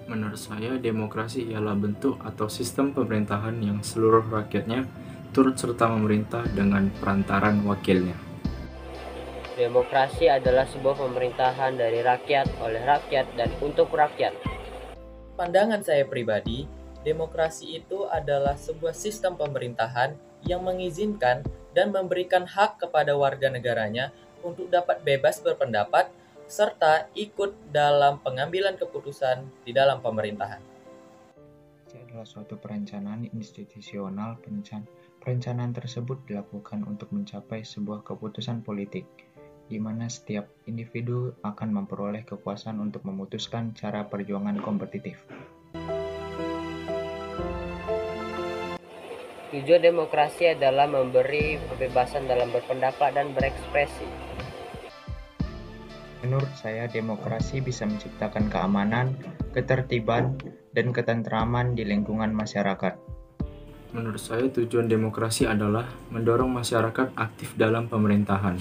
Menurut saya, demokrasi ialah bentuk atau sistem pemerintahan yang seluruh rakyatnya turut serta memerintah dengan perantaran wakilnya. Demokrasi adalah sebuah pemerintahan dari rakyat, oleh rakyat, dan untuk rakyat. Pandangan saya pribadi, demokrasi itu adalah sebuah sistem pemerintahan yang mengizinkan dan memberikan hak kepada warga negaranya untuk dapat bebas berpendapat serta ikut dalam pengambilan keputusan di dalam pemerintahan. Ini adalah suatu perencanaan institusional. Perencanaan tersebut dilakukan untuk mencapai sebuah keputusan politik, di mana setiap individu akan memperoleh kekuasaan untuk memutuskan cara perjuangan kompetitif. Tujuan demokrasi adalah memberi kebebasan dalam berpendapat dan berekspresi. Menurut saya, demokrasi bisa menciptakan keamanan, ketertiban, dan ketentraman di lingkungan masyarakat. Menurut saya, tujuan demokrasi adalah mendorong masyarakat aktif dalam pemerintahan.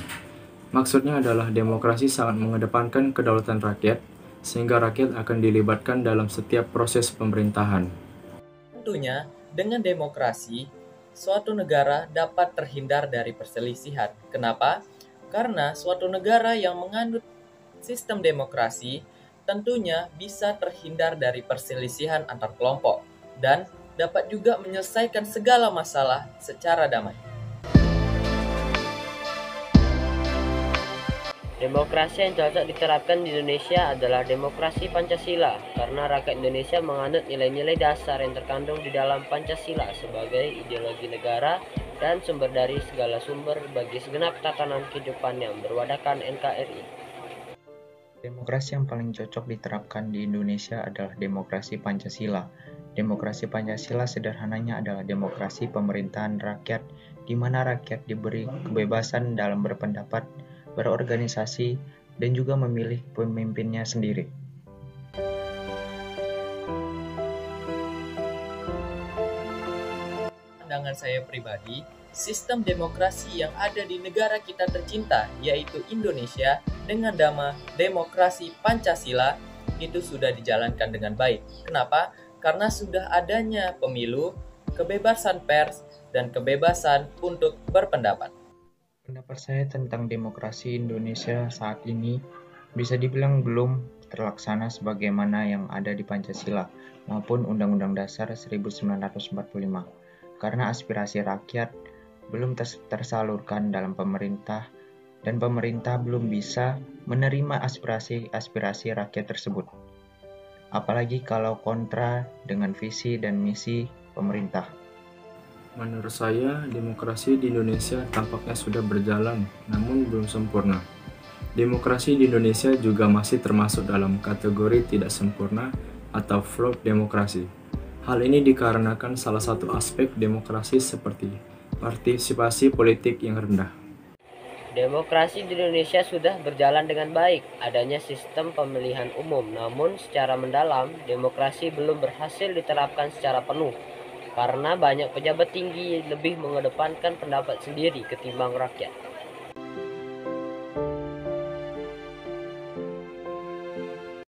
Maksudnya adalah demokrasi sangat mengedepankan kedaulatan rakyat, sehingga rakyat akan dilibatkan dalam setiap proses pemerintahan. Tentunya, dengan demokrasi, suatu negara dapat terhindar dari perselisihan. Kenapa? Karena suatu negara yang menganut sistem demokrasi tentunya bisa terhindar dari perselisihan antar kelompok dan dapat juga menyelesaikan segala masalah secara damai. Demokrasi yang cocok diterapkan di Indonesia adalah demokrasi Pancasila, karena rakyat Indonesia menganut nilai-nilai dasar yang terkandung di dalam Pancasila sebagai ideologi negara dan sumber dari segala sumber bagi segenap tatanan kehidupan yang berwadakan NKRI. Demokrasi yang paling cocok diterapkan di Indonesia adalah demokrasi Pancasila. Demokrasi Pancasila sederhananya adalah demokrasi pemerintahan rakyat, di mana rakyat diberi kebebasan dalam berpendapat, berorganisasi, dan juga memilih pemimpinnya sendiri. Pandangan saya pribadi, sistem demokrasi yang ada di negara kita tercinta, yaitu Indonesia, dengan nama demokrasi Pancasila, itu sudah dijalankan dengan baik. Kenapa? Karena sudah adanya pemilu, kebebasan pers, dan kebebasan untuk berpendapat. Pendapat saya tentang demokrasi Indonesia saat ini bisa dibilang belum terlaksana sebagaimana yang ada di Pancasila maupun Undang-Undang Dasar 1945, karena aspirasi rakyat belum tersalurkan dalam pemerintah dan pemerintah belum bisa menerima aspirasi rakyat tersebut. Apalagi kalau kontra dengan visi dan misi pemerintah. Menurut saya, demokrasi di Indonesia tampaknya sudah berjalan, namun belum sempurna. Demokrasi di Indonesia juga masih termasuk dalam kategori tidak sempurna atau flawed demokrasi. Hal ini dikarenakan salah satu aspek demokrasi seperti partisipasi politik yang rendah. Demokrasi di Indonesia sudah berjalan dengan baik, adanya sistem pemilihan umum, namun secara mendalam, demokrasi belum berhasil diterapkan secara penuh, karena banyak pejabat tinggi lebih mengedepankan pendapat sendiri ketimbang rakyat.